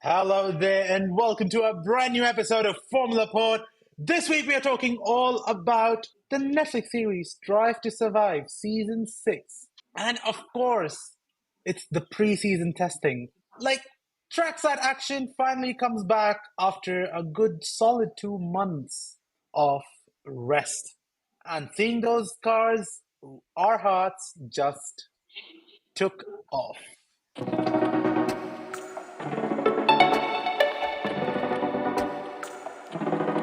Hello there, and welcome to a brand new episode of Formula Pod. This week we are talking all about the Netflix series Drive to Survive Season 6. And of course, it's the preseason testing. Like, trackside action finally comes back after a good solid 2 months of rest. And seeing those cars, our hearts just took off.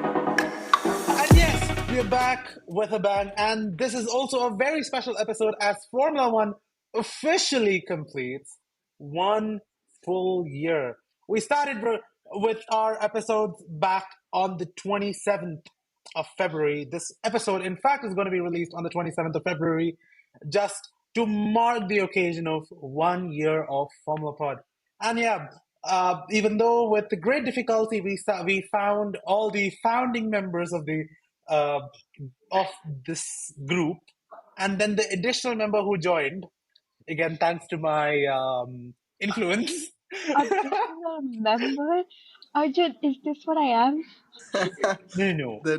And yes, we're back with a bang, and this is also a very special episode as Formula One officially completes 1 full year. We started with our episodes back on the 27th of February. This episode, in fact, is going to be released on the 27th of February, just to mark the occasion of 1 year of Formula Pod. And yeah, even though with the great difficulty we found all the founding members uh, of this group, and then the additional member who joined again thanks to my influence. Additional member? Arjun, is this what I am? No, no, The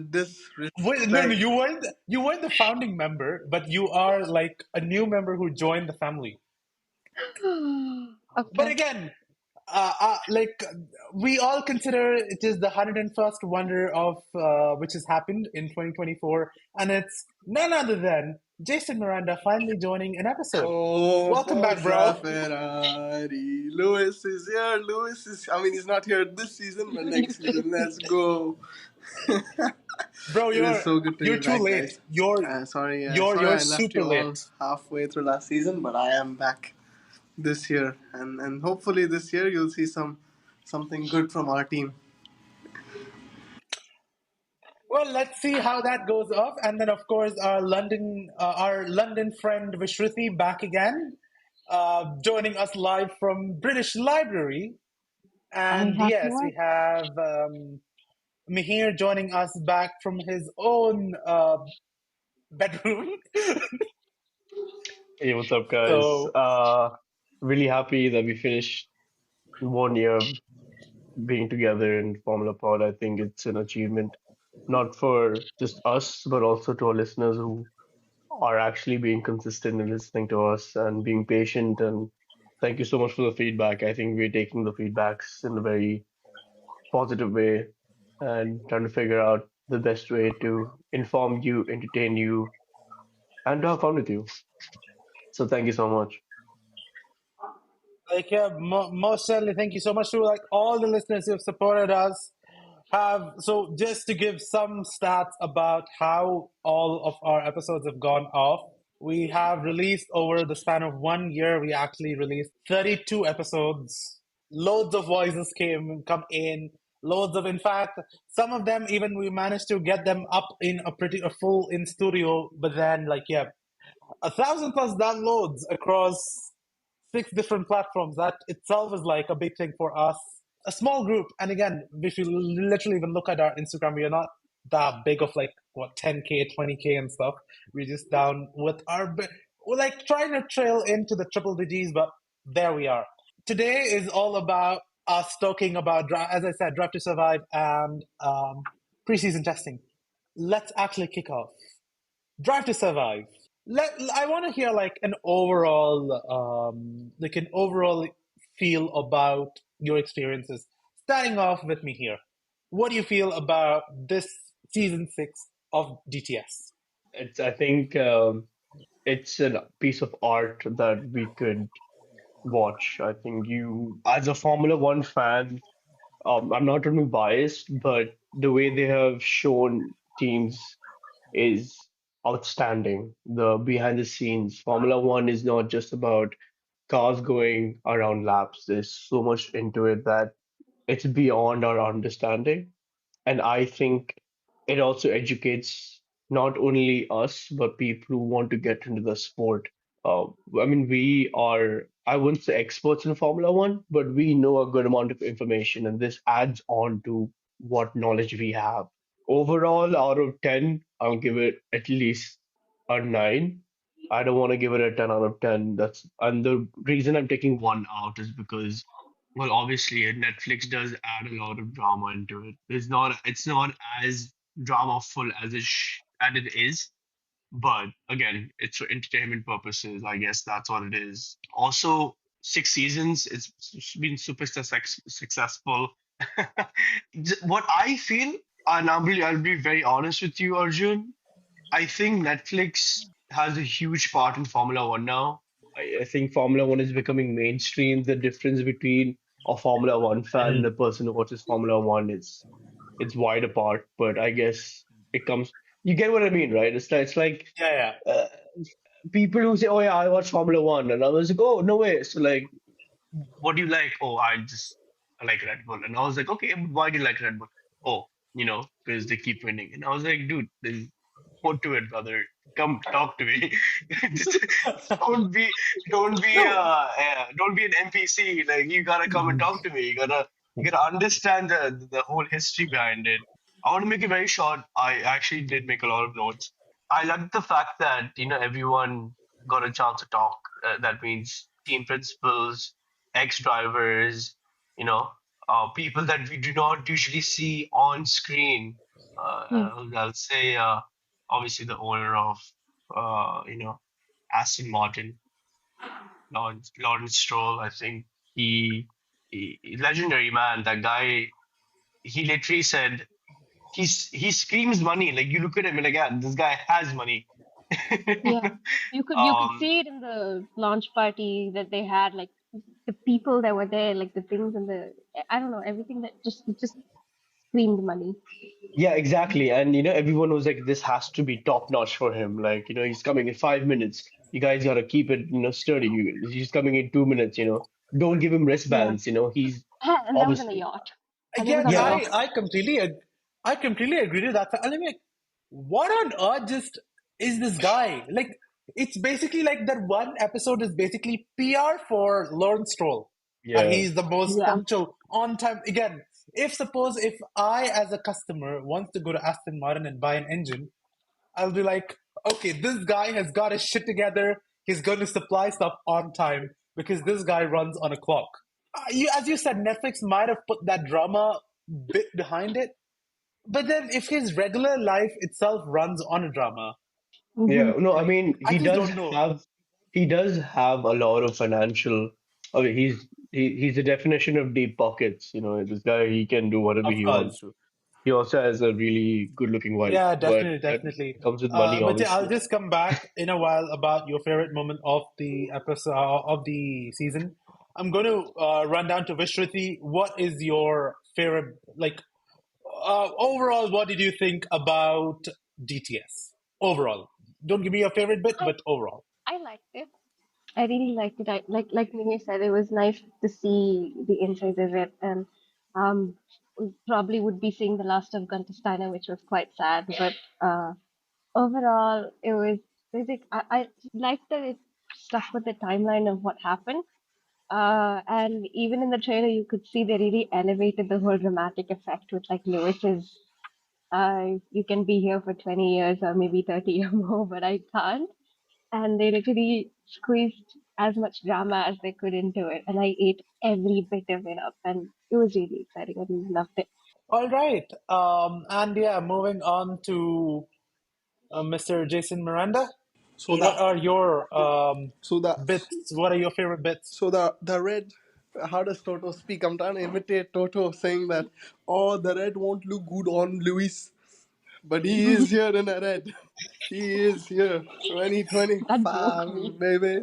wait, no, no. disrespect. You weren't the founding member, but you are like a new member who joined the family. But Okay. again, like we all consider it is the 101st wonder of which has happened in 2024, and it's none other than Jason Miranda finally joining an episode. Oh, Welcome back, Forza bro. Ferrari. Lewis is here. He's not here this season, but next season, let's go. Bro, It is you're so good to be you're too back, late. guys. You're Sorry, you're sorry you're I left super you all late. halfway through last season, but I am back this year, and hopefully this year you'll see something good from our team. Well, let's see how that goes off, and then of course our London friend Vishruti back again, joining us live from British Library. I And have yes, what? we have Mihir joining us back from his own bedroom. Hey, what's up, guys? So, Really happy that we finished 1 year being together in Formula Pod. I think it's an achievement, not for just us, but also to our listeners who are actually being consistent in listening to us and being patient. And thank you so much for the feedback. I think we're taking the feedbacks in a very positive way and trying to figure out the best way to inform you, entertain you, and to have fun with you. So thank you so much. like, yeah, most certainly, thank you so much to like all the listeners who have supported us. Have so just to give some stats about how all of our episodes have gone off. We have released over the span of 1 year. We actually released 32 episodes. Loads of voices come in. Loads of, in fact, some of them even we managed to get them up in a full in studio. But then, like, yeah, 1,000 plus downloads across 6 different platforms. That itself is like a big thing for us. A small group, and again, if you literally even look at our Instagram, we are not that big of like what 10K, 20K and stuff. We're just down with we're like trying to trail into the triple digits, but there we are. Today is all about us talking about, as I said, Drive to Survive and preseason testing. Let's actually kick off. Drive to Survive. I want to hear like an overall feel about your experiences. Starting off with me here. What do you feel about this season 6 of DTS? I think it's a piece of art that we could watch. I think as a Formula One fan, I'm not trying to be biased, but the way they have shown teams is outstanding. The behind the scenes, Formula One is not just about cars going around laps. There's so much into it that it's beyond our understanding. And I think it also educates not only us, but people who want to get into the sport. Uh, I mean, I wouldn't say experts in Formula One, but we know a good amount of information, and this adds on to what knowledge we have. Overall, out of 10, I'll give it at least a 9. I don't want to give it a 10 out of 10. And the reason I'm taking one out is because well, obviously, Netflix does add a lot of drama into it. It's not as drama-full as it is, but again, it's for entertainment purposes. I guess that's what it is. Also, 6 seasons, it's been super successful. What I feel, and I'll be very honest with you, Arjun. I think Netflix has a huge part in Formula One now. I think Formula One is becoming mainstream. The difference between a Formula One fan and a Mhm. person who watches Formula One is it's wide apart. But I guess it comes. You get what I mean, right? It's like Yeah, yeah. uh, people who say, "Oh yeah, I watch Formula One," and I was like, "Oh no way!" So like, what do you like? Oh, I like Red Bull, and I was like, "Okay, why do you like Red Bull?" Oh, because they keep winning, and I was like, "Dude, there's more to it, brother. Come talk to me. Just don't be, No. don't be an NPC. Like you gotta come and talk to me. You gotta understand the whole history behind it. I want to make it very short. I actually did make a lot of notes. I like the fact that everyone got a chance to talk. That means team principals, ex-drivers, you know, people that we do not usually see on screen. Hmm. I'll say, obviously, the owner of, Aston Martin, Lawrence Stroll. I think legendary man. That guy, he literally said he screams money. Like you look at him and like, yeah, this guy has money. Yeah, you could um, see it in the launch party that they had, like the people that were there, like the things and the I don't know everything that just screamed money. yeah, exactly. And everyone was like, this has to be top notch for him. Like, he's coming in 5 minutes. You guys gotta keep it, sturdy. He's coming in 2 minutes. Don't give him Yeah, wristbands. and that was on a Obviously. yacht, and it was Again, on a Yeah, I yacht. I completely I completely agree to that. And I'm like, what on earth just is this guy? Like, it's basically like that one episode is basically PR for Lawrence Stroll. That yeah, he's the most Yeah. punctual on time. Again, if I as a customer wants to go to Aston Martin and buy an engine, I'll be like, okay, this guy has got his shit together. He's going to supply stuff on time because this guy runs on a clock. As you said, Netflix might have put that drama bit behind it, but then if his regular life itself runs on a drama, Hmm. yeah. No, I like mean, I he just does don't know. have he does have a lot of financial. I mean, he's the definition of deep pockets. This guy, he can do whatever Of he wants course, to. He also has a really good-looking wife, yeah, but definitely, that definitely. comes with money, But yeah, I'll obviously. just come back in a while about your favorite moment of the episode of the season. I'm going to run down to Vishruti. What is your favorite, like overall? What did you think about DTS overall? Don't give me your favorite bit, I but overall. I liked it. I really liked it. Like Mimi said, it was nice to see the inside of it, and we probably would be seeing the last of Gunter Steiner, which was quite sad. But overall, it was basic. I liked that it stuck with the timeline of what happened. And even in the trailer, you could see they really elevated the whole dramatic effect with like Lewis's. You can be here for 20 years or maybe 30 or more, but I can't, and they literally squeezed as much drama as they could into it, and I ate every bit of it up, and it was really exciting. I really loved it. All right. And yeah, moving on to Mr. Jason Miranda. So What that are your so that bits? What are your favorite bits? so the red. How does Toto speak? I'm trying to imitate Toto saying that, oh, the red won't look good on Luis, but he is here in a red. He is here. That broke 2025, me. baby.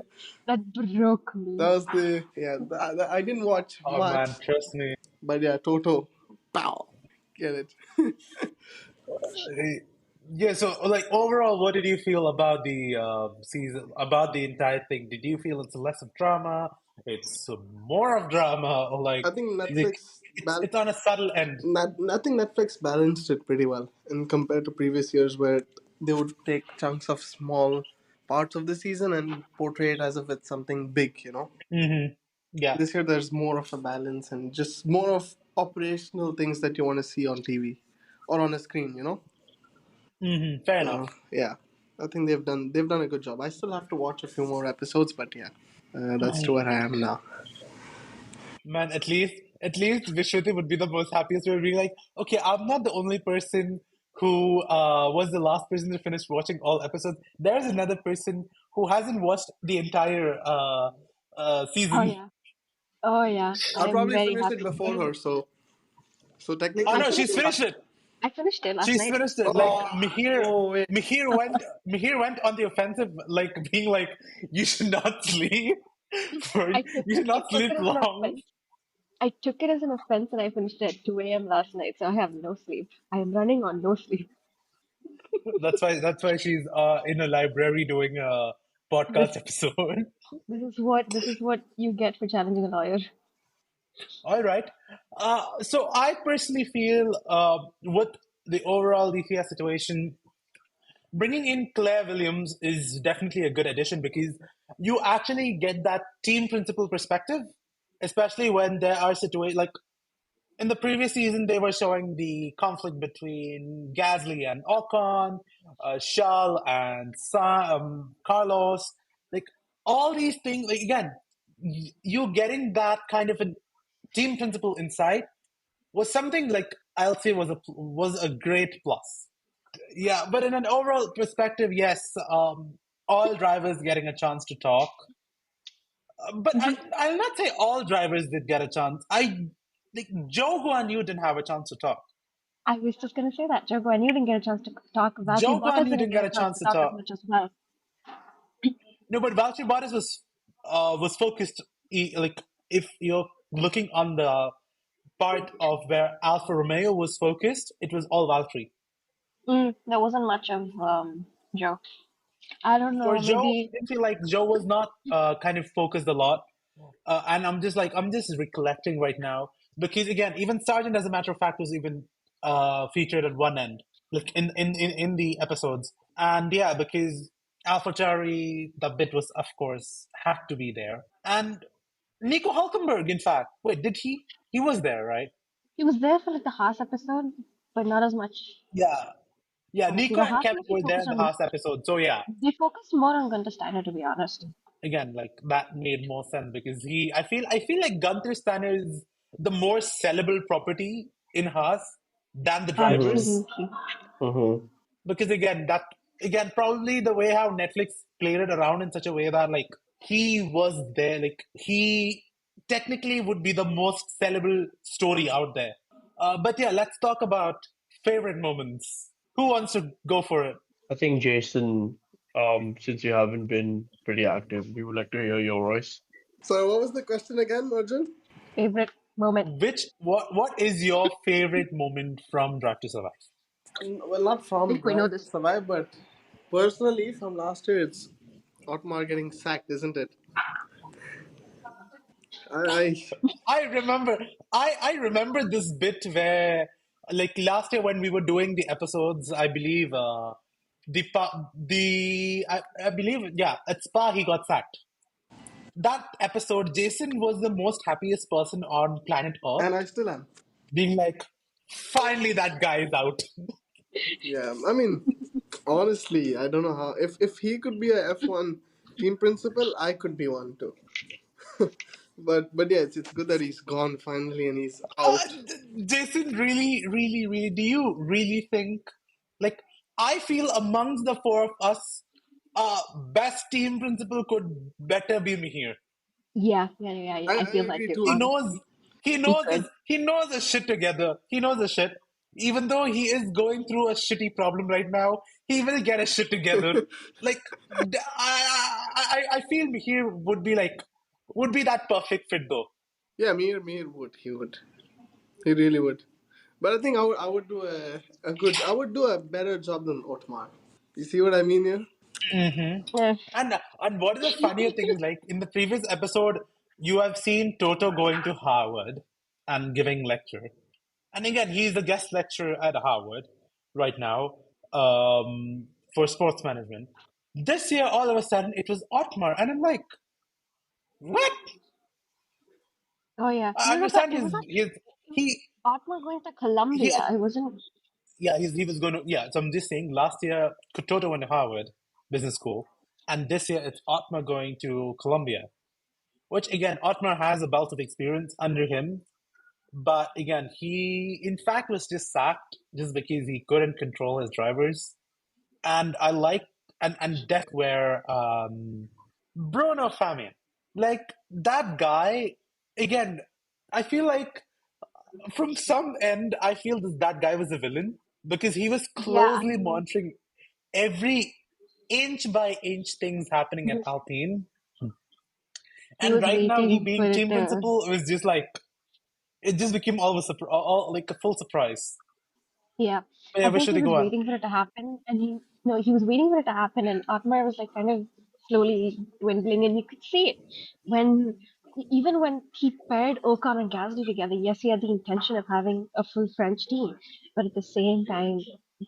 That broke That me. was I didn't watch Oh man, much, trust me. but yeah, Toto. Pow. Get it. Yeah, so like overall, what did you feel about the season, about the entire thing? Did you feel it's less of drama, it's more of drama, or I think it's on a subtle end? I think Netflix balanced it pretty well in compared to previous years where they would take chunks of small parts of the season and portray it as if it's something big, you know. Hmm. Yeah. This year there's more of a balance and just more of operational things that you want to see on TV or on a screen, you know. Fair enough. Yeah, I think they've done a good job. I still have to watch a few more episodes, but yeah, that's to where I am now. Man, at least Vishruti would be the most happiest. We're being like, okay, I'm not the only person who was the last person to finish watching all episodes. There's another person who hasn't watched the entire Oh season. yeah. Oh yeah. I I'm probably very finished it happy. before her, so Oh I technically. no, finished she's it last finished it. I finished it last She's night. finished it. Like Oh, oh wait. Mihir went on the offensive, like being like, you should not sleep for you should I not took sleep it as an long. offense. I took it as an offense and I finished it at 2 a.m. last night, so I have no sleep. I am running on no sleep. That's why she's in a library doing a This podcast episode. this is what you get for challenging a lawyer. All right. So I personally feel with the overall DCS situation, bringing in Claire Williams is definitely a good addition because you actually get that team principal perspective, especially when there are situations like in the previous season, they were showing the conflict between Gasly and Ocon, Charles and Carlos. Like all these things, like again, you getting that kind of a team principal insight was something like I'll say was a great plus. Yeah, but in an overall perspective, yes, all drivers getting a chance to talk. But Mhm. I'll not say all drivers did get a chance. I like Joe Guan Yu didn't have a chance to talk. I was just gonna say that, Joe, and you didn't get a chance to talk. Valtteri Joe Guan Bottas Yu didn't didn't get get a a chance chance to to talk as talk. much as well. No, but Valtteri Bottas was focused. Like if you're looking on the part of where Alfa Romeo was focused, it was all Valtteri. There wasn't much of Joe. I don't For know, Joe, maybe. I feel like Joe was not kind of focused a lot. And I'm just recollecting right now because again, even Sargent, as a matter of fact, was even featured at one end, like in the episodes. And yeah, because AlphaTauri, the bit was of course had to be there, and Nico Hulkenberg, in fact, wait, did he? He was there, right? He was there for like the Haas episode, but not as much. Yeah, yeah. Nico The and Haas Kevin mostly were there focused in the on. Haas episode, so yeah, They focused more on Gunter Steiner, to be honest. again, like that made more sense because I feel like Gunther Steiner is the more sellable property in Haas than the Mm-hmm. drivers. Absolutely. Mm-hmm. Because again probably the way how Netflix played it around in such a way that like he was there, like he technically would be the most sellable story out there. But yeah, let's talk about favorite moments. Who wants to go for it? I think Jason, since you haven't been pretty active, we would like to hear your voice. So what was the question again, Arjun? Favorite moment. What is your favorite moment from Drive to Survive? Well, not I from think we know Drive to this. Survive, but personally from last year, it's Otmar getting sacked, isn't it? I I remember I remember this bit where like last year when we were doing the episodes, I believe I believe yeah, at Spa he got sacked. That episode, Jason was the most happiest person on planet Earth, and I still am. being like, finally that guy is out. Yeah, I mean, honestly, I don't know how. If he could be a F1 team principal, I could be one too. But yeah, it's good that he's gone finally and he's out. Jason, really, really, really, do you really think like I feel amongst the four of us, best team principal could better be me here. Yeah. I I feel that agree too, too. He honestly. knows he He knows his could. he knows his shit together. He knows his shit. Even though he is going through a shitty problem right now, he will get his shit together. Like I feel here would be that perfect fit though. Yeah, Mir would. He would. He really would. But I think I would do a good. I would do a better job than Otmar. You see what I mean here? Yeah. And what is the funnier thing is like in the previous episode, you have seen Toto going to Harvard and giving lecture. And again, he's a guest lecturer at Harvard right now for sports management. This year, all of a sudden, it was Otmar, and I'm like, what? Oh yeah. I understand It was he Atma going to he Columbia. I wasn't. yeah he was going to yeah. So I'm just saying, last year Toto went to Harvard Business School, and this year it's Otmar going to Columbia. which again, Otmar has a belt of experience under him. But again, he in fact was just sacked just because he couldn't control his drivers. And I like and Death where Bruno Fabian. Like that guy, again, I feel like from some end, I feel that guy was a villain because he was Yeah, closely monitoring every inch by inch things happening at Alpine. he And was right now, he waiting for being it team to. principal, it was just like it just became all like a full surprise. Yeah, But yeah, I where think should he they was go on? waiting for it to happen, and he no, he was waiting for it to happen, and Otmar was like kind of slowly dwindling, and you could see it when even when he paired Ocon and Gasly together. Yes, he had the intention of having a full French team, but at the same time,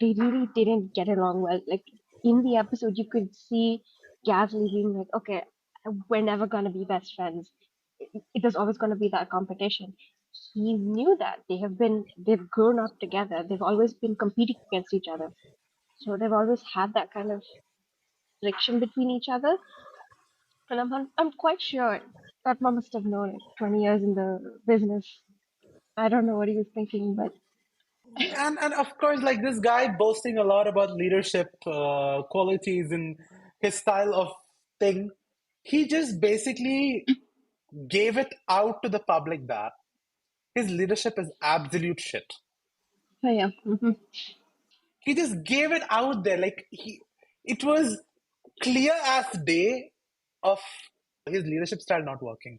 they really didn't get along well. Like in the episode, you could see Gasly being like, "Okay, we're never gonna be best friends. It is always gonna be that competition." He knew that they've grown up together. They've always been competing against each other. So they've always had that kind of friction between each other. And I'm quite sure that mom must have known it. 20 years in the business. I don't know what he was thinking, but And of course, like this guy boasting a lot about leadership qualities and his style of thing, he just basically gave it out to the public that his leadership is absolute shit. oh yeah. He just gave it out there, like it was clear as day of his leadership style not working.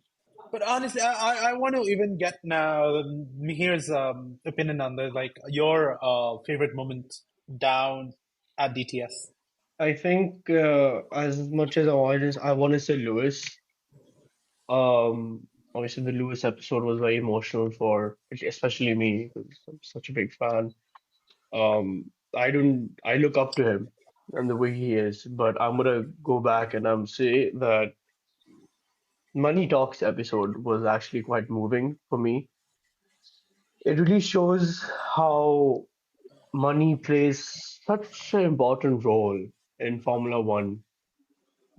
But honestly, I want to even get now Mihir's opinion on this, like your favorite moment down at DTS. I think as much as I want to say Lewis, obviously the Lewis episode was very emotional for especially me because I'm such a big fan. I look up to him and the way he is, but I'm gonna go back and say that Money Talks episode was actually quite moving for me. It really shows how money plays such an important role in Formula One.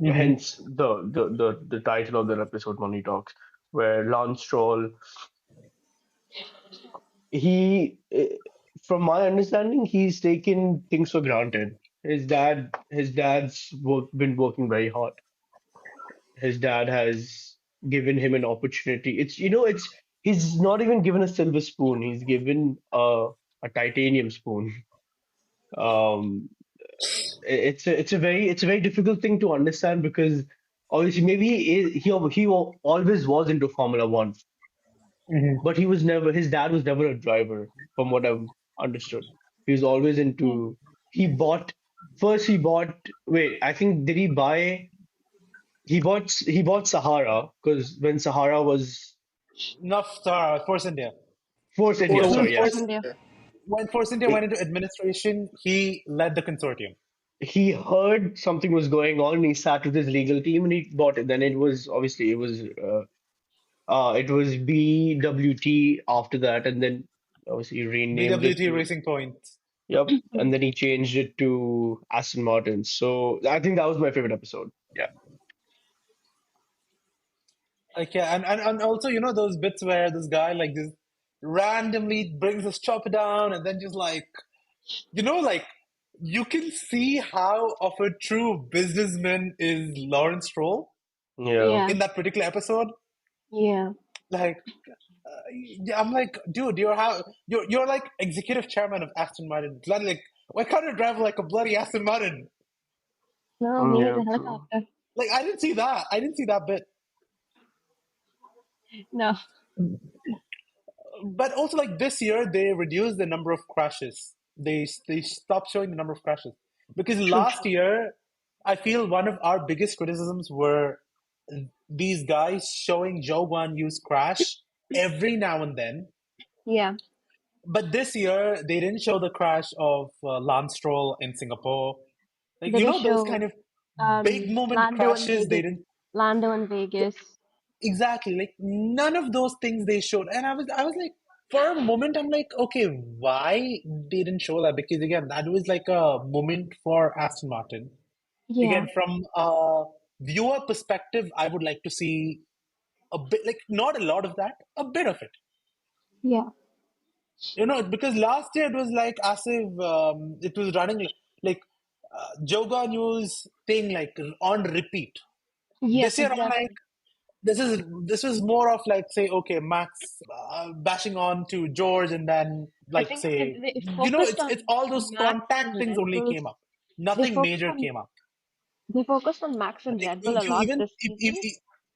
Mm-hmm. Hence the title of that episode, Money Talks, where Lance Stroll, he, from my understanding, he's taken things for granted. His dad's been working very hard. His dad has given him an opportunity. It's he's not even given a silver spoon. He's given a titanium spoon. Um, it's a very difficult thing to understand because obviously maybe he always was into Formula One, Mm-hmm. but his dad was never a driver from what I've understood. He was always Yeah. into he bought first he bought wait I think did he buy he bought Sahara because when Sahara was Not Force India. Force India, Force sorry, Force India. yes. India. Yeah. When Force India went He, into administration, he led the consortium. he heard something was going on and he sat with his legal team and he bought it. Then it was BWT after that, and then obviously he renamed it BWT to Racing Point. yep, and then he changed it to Aston Martin. So I think that was my favorite episode. Yeah, Like yeah, and also those bits where this guy like just randomly brings his chopper down and then just like like you can see how of a true businessman is Lawrence Stroll yeah, Yeah. in that particular episode. Yeah. Like yeah, I'm like, dude, you're like executive chairman of Aston Martin. Like, why can't you drive like a bloody Aston Martin? No, he has yeah, a true. helicopter. Like, I didn't see that. I didn't see that bit. No. But also, like this year, they reduced the number of crashes. They stopped showing the number of crashes because True, last true. year, I feel one of our biggest criticisms were these guys showing Joe Guan Yu's crash every now and then. Yeah. But this year, they didn't show the crash of Lance Stroll in Singapore. Like They did those kind show of big moment Lando in crashes. They Vegas. didn't. Lando in Vegas. Exactly, like none of those things they showed, and I was like, for a moment, I'm like, okay, why they didn't show that? Because again, that was like a moment for Aston Martin. Yeah. Again, from a viewer perspective, I would like to see. a bit, like not a lot of that, a bit of it. Yeah. Because last year it was like as if it was running like Joga News thing like on repeat. Yes, This year I'm like, exactly. this was more of like say okay Max bashing on to George and then I like think say it focused it's on all those Max contact and things Red only Bull. came up. They Nothing focused major on came up. they focused on Max and Like Red Bull a if you lot even this season,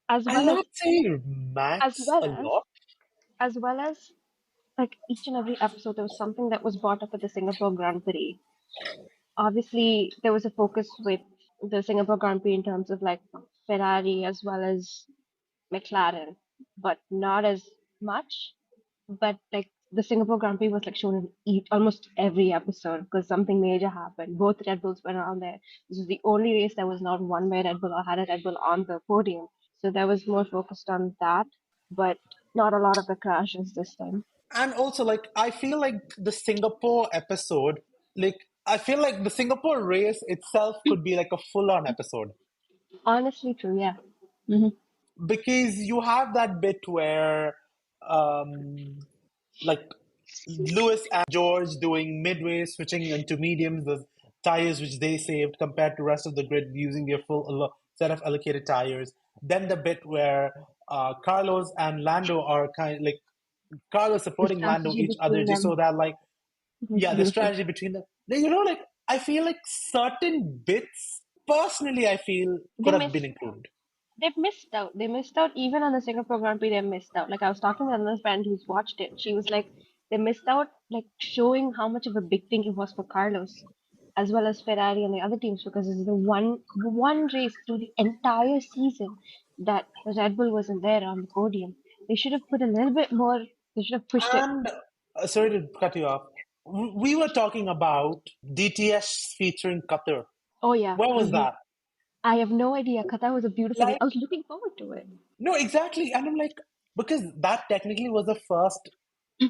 as I'll well as not say as Max well a as lot. as well as like each and every episode there was something that was brought up at the Singapore Grand Prix. Obviously, there was a focus with the Singapore Grand Prix in terms of like Ferrari as well as McLaren, but not as much. But like the Singapore Grand Prix was like shown in almost every episode because something major happened. Both Red Bulls went on there. This was the only race that was not won by Red Bull or had a Red Bull on the podium. So that was more focused on that, but not a lot of the crashes this time. And also, like, I feel like the Singapore episode, like, I feel like the Singapore race itself could be like a full on episode Honestly, true, yeah. Hmm. because you have that bit where, um, like, Lewis and George doing midway, switching into mediums, the tires which they saved compared to rest of the grid using their full set of allocated tires. Then the bit where Carlos and Lando are kind of like Carlos The supporting Lando strategy each other between just so them that like was yeah, the beautiful. strategy between them. Like I feel like certain bits, personally, I feel They could have been missed included. They've missed out. They missed out even on the Singapore Grand Prix. They missed out. Like I was talking with another friend who's watched it. She was like, they missed out, like showing how much of a big thing it was for Carlos, as well as Ferrari and the other teams, because it's the one race through the entire season that Red Bull wasn't there on the podium. They should have put a little bit more. They should have pushed it. And sorry to cut you off. We were talking about DTS featuring Qatar. Oh yeah. Where was that? I have no idea. Qatar was a beautiful race. Like, I was looking forward to it. no, exactly. And I'm like, because that technically was the first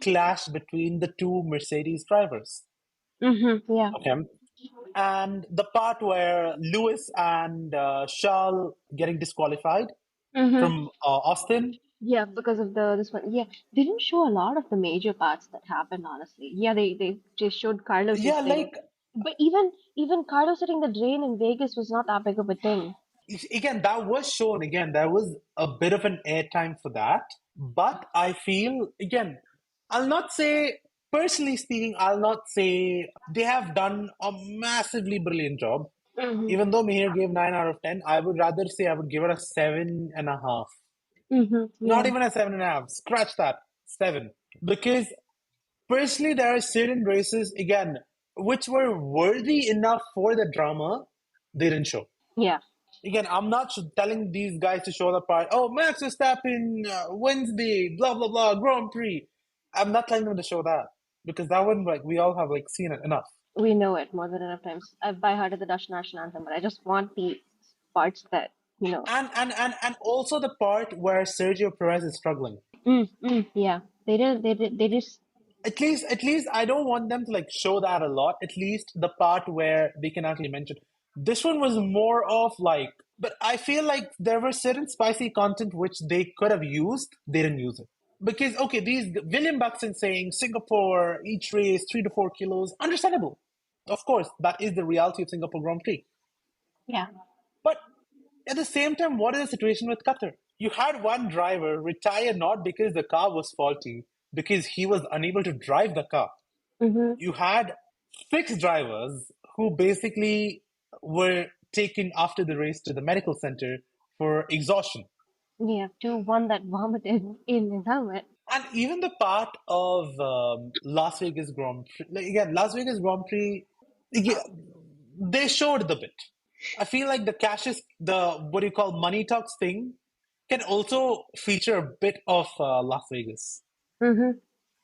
clash between the two Mercedes drivers. Yeah. Okay. And the part where Lewis and Charles getting disqualified Mm-hmm. from Austin. Yeah, because of the this one. Yeah, they didn't show a lot of the major parts that happened, honestly. Yeah, they just showed Carlos's Yeah, thing. like But even Carlos hitting the drain in Vegas was not that big of a thing. again, that was shown. Again, there was a bit of an airtime for that. But I feel, again, I'll not say, personally speaking, I'll not say they have done a massively brilliant job. Mm-hmm. Even though Mihir gave 9 out of 10, I would rather say I would give it a 7.5. Not Yeah. even a 7.5. Scratch that. 7. Because personally, there are certain races, again, which were worthy enough for the drama, they didn't show. Yeah. Again, I'm not telling these guys to show the part. Oh, Max Verstappen Wednesday, blah blah blah, Grand Prix. I'm not telling them to show that because that one, like, we all have like seen it enough. We know it more than enough times. I've by hearted the Dutch national anthem, but I just want the parts that, you know. And also the part where Sergio Perez is struggling. Yeah. They just At least I don't want them to like show that a lot. At least the part where they can actually mention. This one was more of like, but I feel like there were certain spicy content which they could have used. They didn't use it. Because okay, these William Buxton saying Singapore each race 3 to 4 kilos, understandable. Of course, that is the reality of Singapore Grand Prix. yeah. But at the same time, what is the situation with Qatar? You had one driver retire not because the car was faulty, because he was unable to drive the car. Mm-hmm. You had 6 drivers who basically were taken after the race to the medical center for exhaustion. Yeah. One that vomited in his helmet. And even the part of Las Vegas Grand Prix, like, again, Las Vegas Grand Prix, yeah, they showed the bit. I feel like the Cassius, the what do you call money talks thing, can also feature a bit of Las Vegas. Mm-hmm.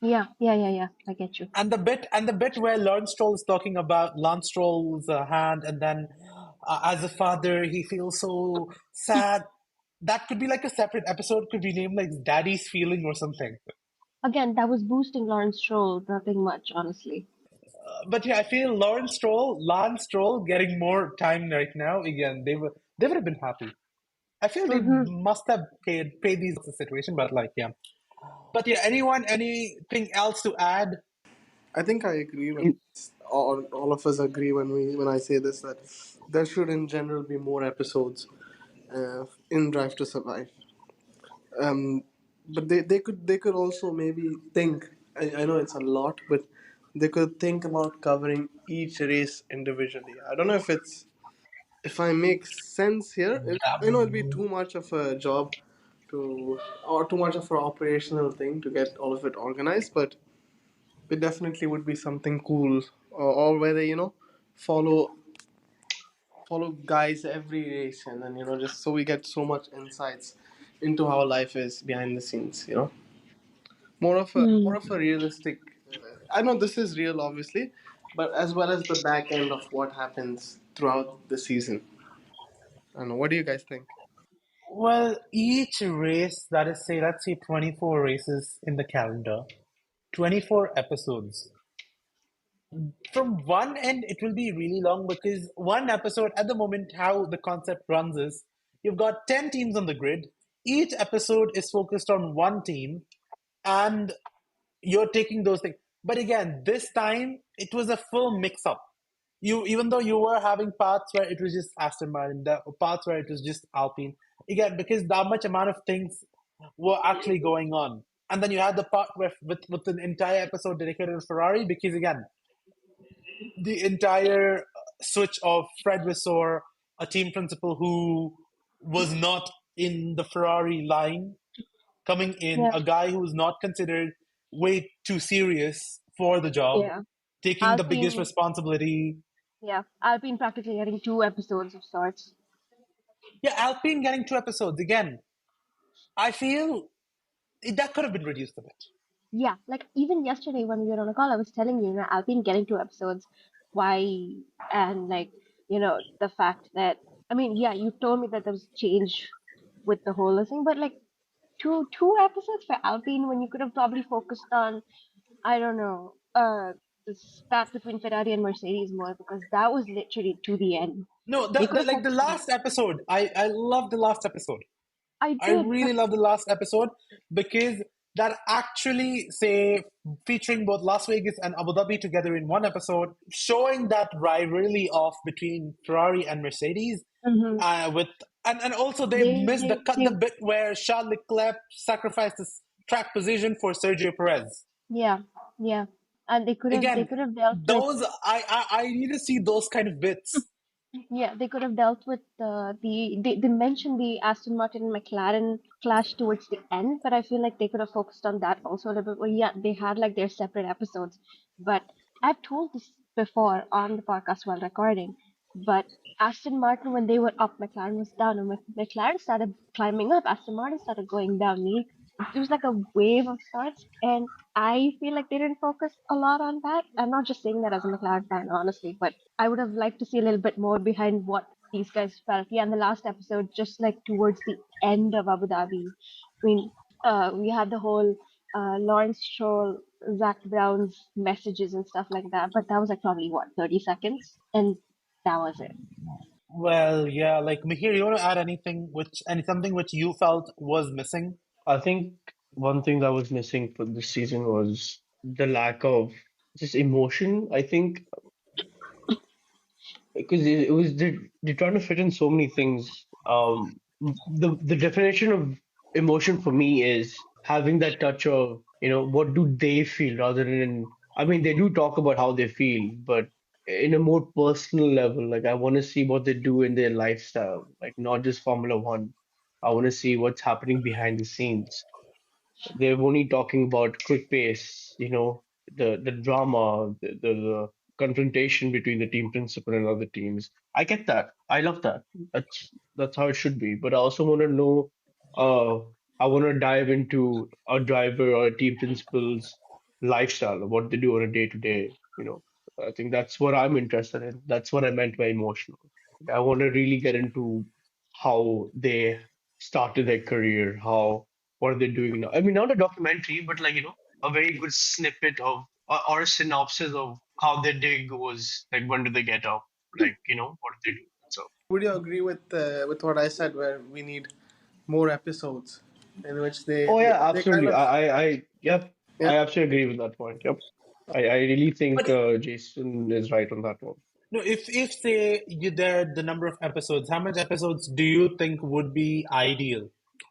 Yeah. I get you. And the bit where Lawrence Stroll is talking about Lance Stroll's hand, and then as a father, he feels so sad. That could be like a separate episode. Could be named like Daddy's Feeling or something. Again, that was boosting Lawrence Stroll, nothing much, honestly. But yeah, I feel Lance Stroll getting more time right now. Again, they would have been happy. I feel they Mm-hmm. must have paid these the situation, but like yeah. But yeah, anyone anything else to add? I think I agree with all of us agree when I say this, that there should in general be more episodes in Drive to Survive. Um, but they could also maybe think. I know it's a lot, but they could think about covering each race individually. I don't know if I make sense here. I know it'll be too much of a job to or too much of an operational thing to get all of it organized, but it definitely would be something cool, or where they follow follow guys every race, and then just so we get so much insights into how life is behind the scenes. More of a realistic. I know this is real, obviously, but as well as the back end of what happens throughout the season. I don't know. What do you guys think? Well, each race, that is, say, let's say 24 races in the calendar, 24 episodes. From one end, it will be really long because one episode, at the moment, how the concept runs is you've got 10 teams on the grid. Each episode is focused on one team, and you're taking those things. But again, this time it was a full mix up. You even though you were having parts where it was just Aston Martin, the parts where it was just Alpine. Again, because that much amount of things were actually going on. And then you had the part where with an entire episode dedicated to Ferrari, because again, the entire switch of Fred Vasseur, a team principal who was not in the Ferrari line, coming in, Yeah, a guy who's not considered way too serious for the job, yeah. taking the biggest Alpine, responsibility. yeah. Alpine practically getting two episodes of sorts. Yeah, Alpine getting 2 episodes again. I feel that could have been reduced a bit. Yeah, like even yesterday when we were on a call, I was telling you, Alpine getting two episodes. Why? And like, the fact that, I mean, yeah, you told me that there was change with the whole thing, but like two episodes for Alpine when you could have probably focused on, I don't know, the spat between Ferrari and Mercedes more because that was literally to the end. No, They could have like the focused on that. last episode, I love the last episode. I I did, but really love the last episode because that actually, say, featuring both Las Vegas and Abu Dhabi together in one episode, showing that rivalry off between Ferrari and Mercedes. mhm. With and also they they, missed they, the they, bit where Charles Leclerc sacrificed his track position for Sergio Perez. yeah, yeah, and they Again, could have dealt with. those I need to see those kind of bits. Yeah, they could have dealt with they mentioned the Aston Martin and McLaren clash towards the end, but I feel like they could have focused on that also a little bit. Well, yeah, they had like their separate episodes, but I've told this before on the podcast while recording, but Aston Martin when they were up, McLaren was down, and when McLaren started climbing up, Aston Martin started going down. It was like a wave of sorts, and I feel like they didn't focus a lot on that. I'm not just saying that as a McLaren fan, honestly, but I would have liked to see a little bit more behind what these guys felt. Yeah, in the last episode, just like towards the end of Abu Dhabi, I mean, we had the whole Lawrence Stroll, Zach Brown's messages and stuff like that, but that was like probably what 30 seconds, and that was it. Well, yeah, like Mihir, you want to add something which you felt was missing? I think one thing that was missing for this season was the lack of just emotion. I think because it was they're trying to fit in so many things. The definition of emotion for me is having that touch of what do they feel rather than I mean they do talk about how they feel, but in a more personal level. Like I want to see what they do in their lifestyle, like not just Formula One. I want to see what's happening behind the scenes. They're only talking about quick pace, the drama, the confrontation between the team principal and other teams. I get that. I love that. That's how it should be. But I also want to know. Uh, I want to dive into a driver or a team principal's lifestyle, what they do on a day to day. I think that's what I'm interested in. That's what I meant by emotional. I want to really get into how they started their career, how what are they doing now? I mean, not a documentary, but like, a very good snippet of or a synopsis of how their day goes. Like, when do they get up? Like, what do they do? So. Would you agree with what I said, where we need more episodes in which Oh yeah, they kind absolutely. of Yep, yeah. I absolutely agree with that point. Yep, I really think But Jason is right on that one. no, if say you there the number of episodes, how much episodes do you think would be ideal?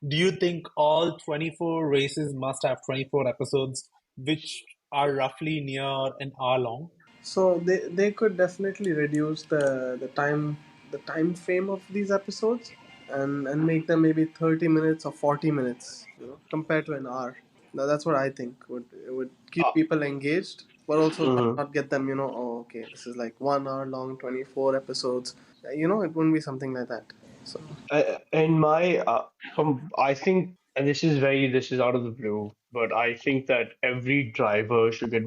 Do you think all 24 races must have 24 episodes, which are roughly near an hour long? So they could definitely reduce the time frame of these episodes and make them maybe 30 minutes or 40 minutes, compared to an hour. Now that's what I think would keep Uh, people engaged, but also mhm. not get them, oh, okay, this is like 1 hour long, 24 episodes. It wouldn't be something like that. So In my from I think, and this is out of the blue, but I think that every driver should get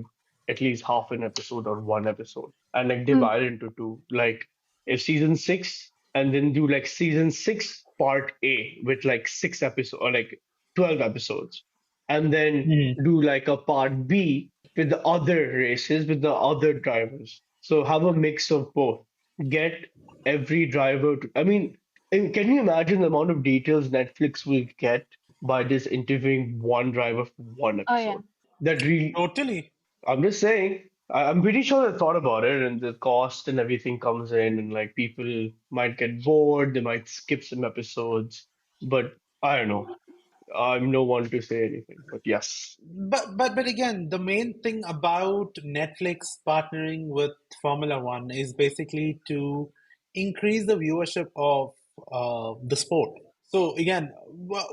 at least half an episode or one episode, and like Mm, divide it into two. Like if season six, and then do like season six part A with like 6 episodes or like 12 episodes, and then Hmm. do like a part B with the other races with the other drivers. So have a mix of both. Get every driver to, I mean, and can you imagine the amount of details Netflix will get by just interviewing one driver for one oh yeah. episode? That really, Totally. I'm just saying, I'm pretty sure they thought about it and the cost and everything comes in, and like people might get bored, they might skip some episodes, but I don't know. I'm no one to say anything, but yes. But again, the main thing about Netflix partnering with Formula One is basically to increase the viewership of the sport. So again,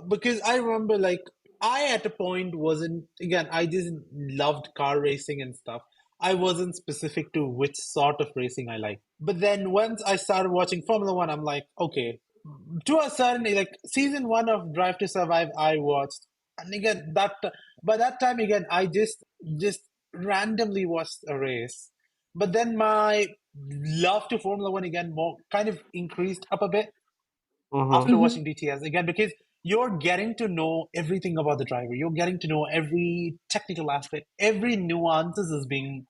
because I remember like I at a point wasn't again I just loved car racing and stuff. I wasn't specific to which sort of racing I like. But then once I started watching Formula One, I'm like, okay, to a certain like season one of Drive to Survive, I watched, and again that by that time again I just randomly watched a race, but then my love to Formula One again more kind of increased up a bit Mm-hmm. after Hmm. watching DTS again because you're getting to know everything about the driver. You're getting to know every technical aspect, every nuances is being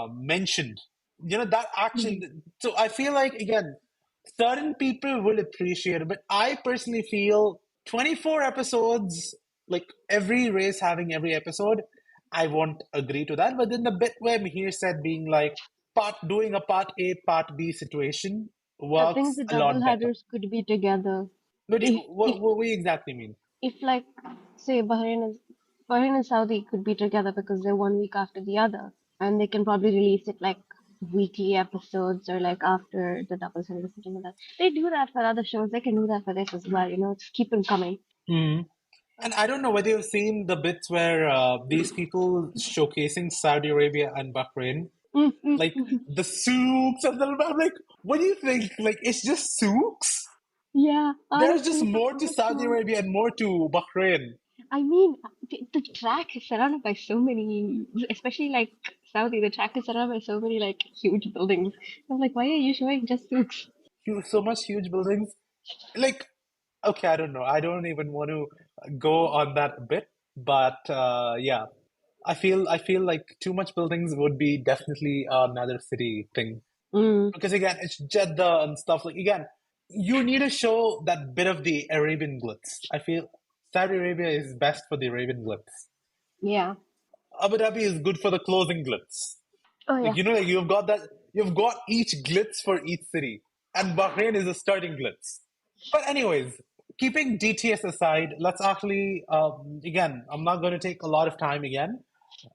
mentioned. You know that Hmm. actually. So I feel like again, certain people will appreciate it, but I personally feel 24 episodes, like every race having every episode, I won't agree to that. But then the bit where Mihir said being like part doing a part A, part B situation I think works the a double lot better. headers could be together. But If if what we exactly mean? if like say Bahrain and Saudi could be together because they're 1 week after the other, and they can probably release it like weekly episodes or like after the double header or something like that. They do that for other shows. They can do that for this as well. Just keep them coming. Hmm. And I don't know whether you've seen the bits where these people showcasing Saudi Arabia and Bahrain, Mm, mm, like mm. the souks and the. I'm like, what do you think? Like, it's just souks? Yeah, There's just honestly, there's more so to much Saudi more. Arabia and more to Bahrain. I mean, the track is surrounded by so many, especially like Saudi. The track is surrounded by so many like huge buildings. I'm like, why are you showing just souks? So much huge buildings. Like, okay, I don't know. I don't even want to go on that bit, but yeah, I feel like too much buildings would be definitely another city thing. Mm, Because again, it's Jeddah and stuff like again, you need to show that bit of the Arabian glitz. I feel Saudi Arabia is best for the Arabian glitz. yeah. Abu Dhabi is good for the closing glitz. Oh Like yeah. you know, like you've got each glitz for each city, and Bahrain is a starting glitz. But anyways, keeping DTS aside, let's actually again, I'm not going to take a lot of time again,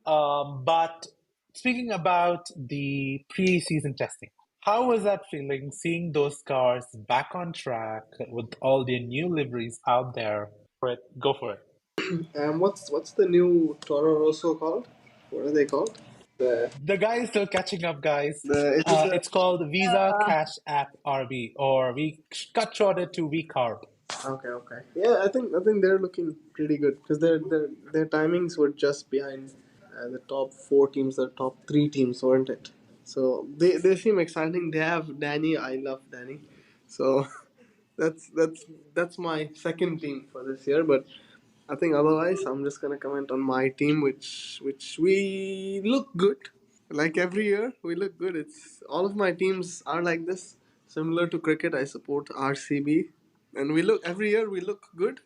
but speaking about the pre-season testing. How was that feeling seeing those cars back on track with all the new liveries out there? For it, go for it. and what's the new Toro Rosso called? What are they called? The The guy is still catching up, guys. the is it the It's called Visa Uh, Cash App RB, or we cut shorted to VCARB. Okay, okay. Yeah, I think they're looking pretty good because their timings were just behind the top four teams, the top three teams, weren't it? So they seem exciting. They have Danny. I love Danny. So that's my second team for this year. But I think otherwise, I'm just gonna comment on my team, which we look good. Like every year, we look good. It's all of my teams are like this. Similar to cricket, I support RCB, and we look every year we look good,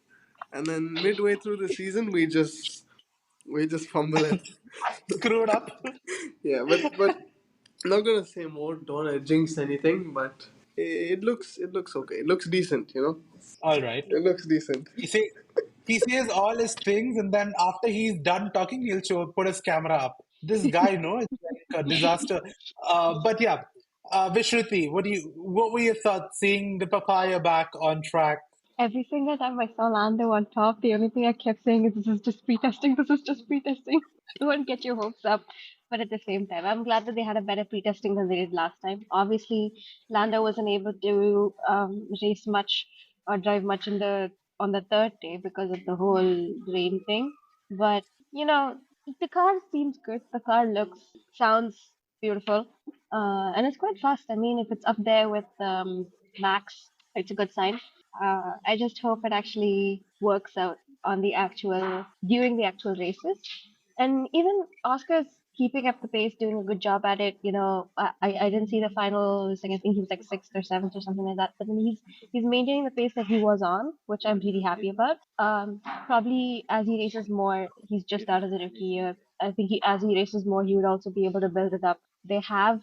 and then midway through the season we just fumble it. Screwed up. Yeah, but not gonna say more. Don't wanna jinx anything, but it looks okay. It looks decent, you know. All right. It looks decent. He say he says all his things, and then after he's done talking, he'll put his camera up. This guy, no, it's like a disaster. But yeah, Vishruti, what were your thoughts seeing the papaya back on track? Every single time I saw Lando on top, the only thing I kept saying is, "This is just pre-testing. This is just pre-testing." Don't get your hopes up. But at the same time, I'm glad that they had a better pre-testing than they did last time. Obviously, Lando wasn't able to race much or drive much on the third day because of the whole rain thing. But you know, the car seems good. The car sounds beautiful, and it's quite fast. I mean, if it's up there with Max, it's a good sign. I just hope it actually works out on during the actual races. And even Oscar's keeping up the pace, doing a good job at it. I didn't see the final thing. I think he was like sixth or seventh or something like that. But then he's maintaining the pace that he was on, which I'm really happy about. Probably as he races more, he's just out of the rookie year. I think as he races more, he would also be able to build it up. They have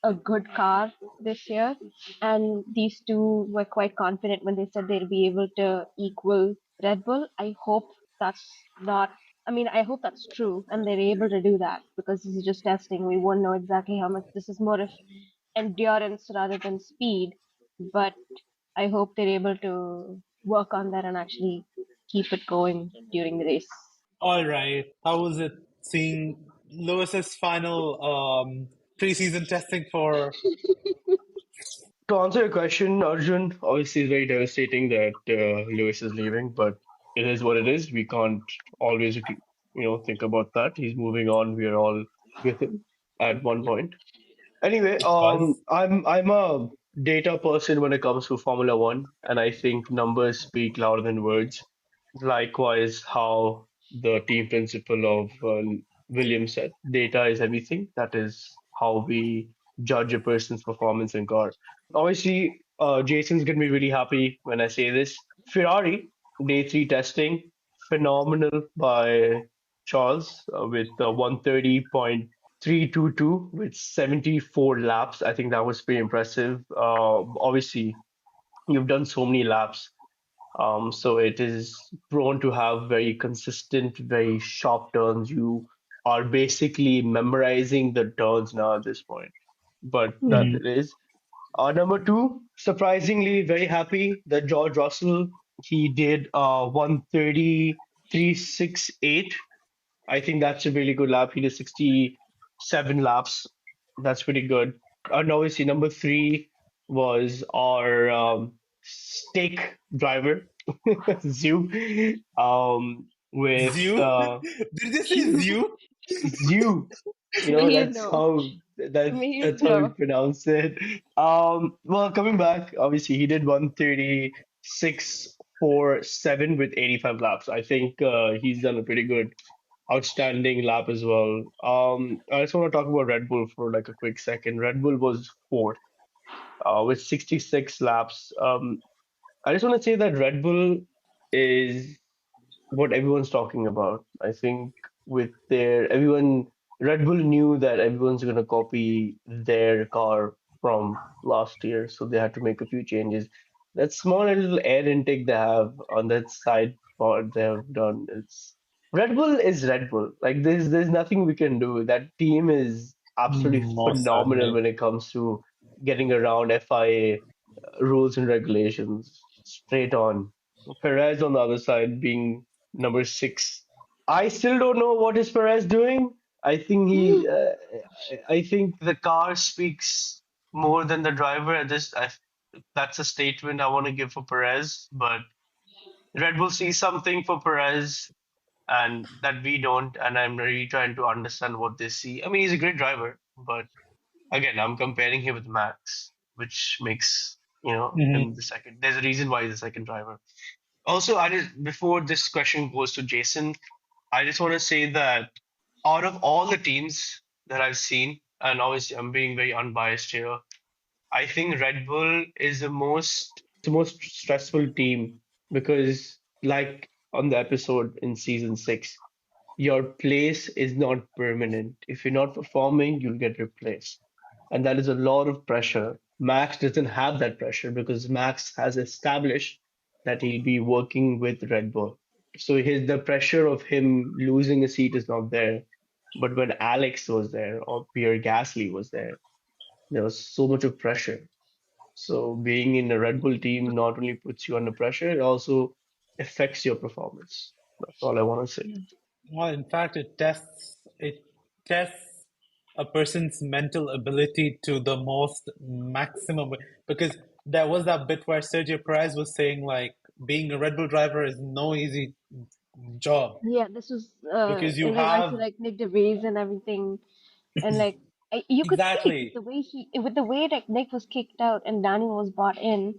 a good car this year, and these two were quite confident when they said they'll be able to equal Red Bull. I hope that's not. I mean, I hope that's true, and they're able to do that because this is just testing. We won't know exactly how much. This is more of endurance rather than speed, but I hope they're able to work on that and actually keep it going during the race. All right. How was it seeing Lewis's final preseason testing for? To answer your question, Arjun, obviously it's very devastating that Lewis is leaving, but it is what it is. We can't always, think about that. He's moving on. We are all with him at one point. Anyway, Of course. I'm a data person when it comes to Formula One, and I think numbers speak louder than words. Likewise, how the team principal of Williams said, data is everything. That is how we judge a person's performance in car. Obviously, Jason's gonna be really happy when I say this. Ferrari day three testing, phenomenal by Charles with 130.322 with 74 laps. I think that was pretty impressive. Obviously, you've done so many laps, so it is prone to have very consistent, very sharp turns. You are basically memorizing the turns now at this point, but that Hmm. it is. Number two, surprisingly, very happy that George Russell he did 1:33.680. I think that's a really good lap. He did 67 laps. That's pretty good. And obviously, number three was our stake driver, Zhu, with Zhu? Did you say You, Zhu? Zhu. me That's no, how me that's how we no. pronounce it. Well, coming back, obviously he did 1:36.470 with 85 laps. I think he's done a pretty good, outstanding lap as well. I just want to talk about Red Bull for like a quick second. Red Bull was fourth with 66 laps. I just want to say that Red Bull is what everyone's talking about. I think with Red Bull knew that everyone's gonna copy their car from last year, so they had to make a few changes. That small little air intake they have on that side part they have done, it's Red Bull is Red Bull. Like there's nothing we can do. That team is absolutely Most phenomenal certainly. when it comes to getting around FIA rules and regulations straight on. Perez on the other side being number six. I still don't know what is Perez doing. I think I think the car speaks more than the driver. That's a statement I want to give for Perez. But Red Bull sees something for Perez and that we don't, and I'm really trying to understand what they see. I mean, he's a great driver, but again, I'm comparing him with Max, which makes him the second. There's a reason why he's the second driver. Also, before this question goes to Jason, I just want to say that out of all the teams that I've seen, and obviously I'm being very unbiased here, I think Red Bull is the most stressful team because, like on the episode in season 6, your place is not permanent. If you're not performing, you'll get replaced. And that is a lot of pressure. Max doesn't have that pressure because Max has established that he'll be working with Red Bull. So the pressure of him losing a seat is not there. But when Alex was there or Pierre Gasly was there was so much of pressure. So being in a Red Bull team not only puts you under pressure, it also affects your performance. That's all I want to say. Well, in fact, it tests a person's mental ability to the most maximum because there was that bit where Sergio Perez was saying like being a Red Bull driver is no easy job Yeah, this was because you in regards to have like Nick DeVries and everything, and like you could see it with exactly. the way that Nick was kicked out and Daniel was brought in.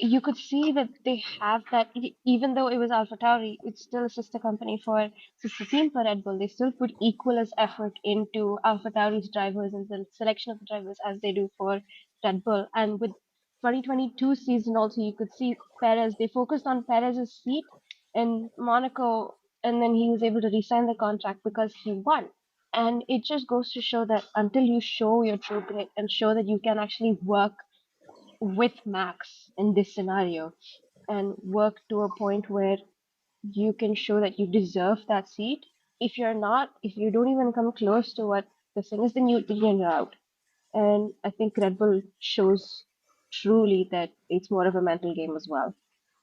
You could see that they have that even though it was AlphaTauri, it's still a sister team for Red Bull. They still put equal as effort into AlphaTauri's drivers and the selection of the drivers as they do for Red Bull. And with 2022 season also, you could see Perez. They focused on Perez's seat in Monaco, and then he was able to resign the contract because he won. And it just goes to show that until you show your true grit and show that you can actually work with Max in this scenario and work to a point where you can show that you deserve that seat. If you're not, if you don't even come close to what the thing is, then you're out. And I think Red Bull shows truly that it's more of a mental game as well.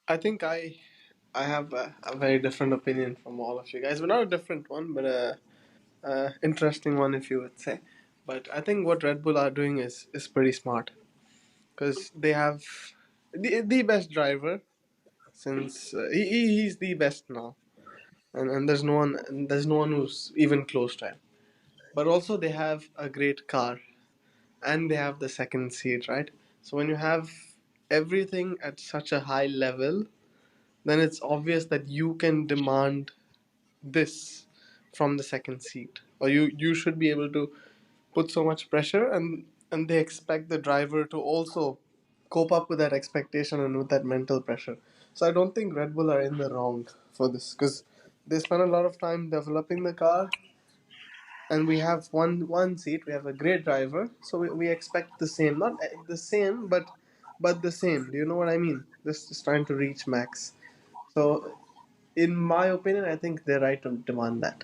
I think I have a very different opinion from all of you guys, but not a different one, but a interesting one, if you would say. But I think what Red Bull are doing is pretty smart because they have the best driver since he's the best now, and there's no one who's even close to him. But also they have a great car and they have the second seat, right? So when you have everything at such a high level, then it's obvious that you can demand this from the second seat, or you should be able to put so much pressure, and they expect the driver to also cope up with that expectation and with that mental pressure. So I don't think Red Bull are in the wrong for this because they spend a lot of time developing the car, and we have one seat. We have a great driver, so we expect the same, not the same, but the same. Do you know what I mean? Just trying to reach max. So in my opinion, I think they're right to demand that.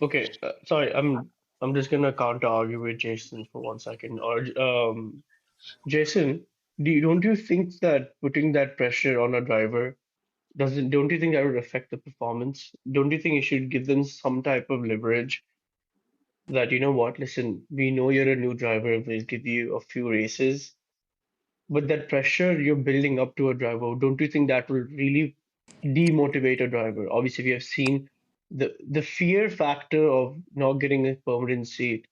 Okay, sorry, I'm just gonna counter argue with Jason for 1 second. Or Jason, don't you think that putting that pressure on a driver doesn't don't you think that would affect the performance? Don't you think you should give them some type of leverage that, you know what, listen, we know you're a new driver, we'll give you a few races, but that pressure you're building up to a driver, don't you think that will really demotivate a driver? Obviously, we have seen the fear factor of not getting a permanent seat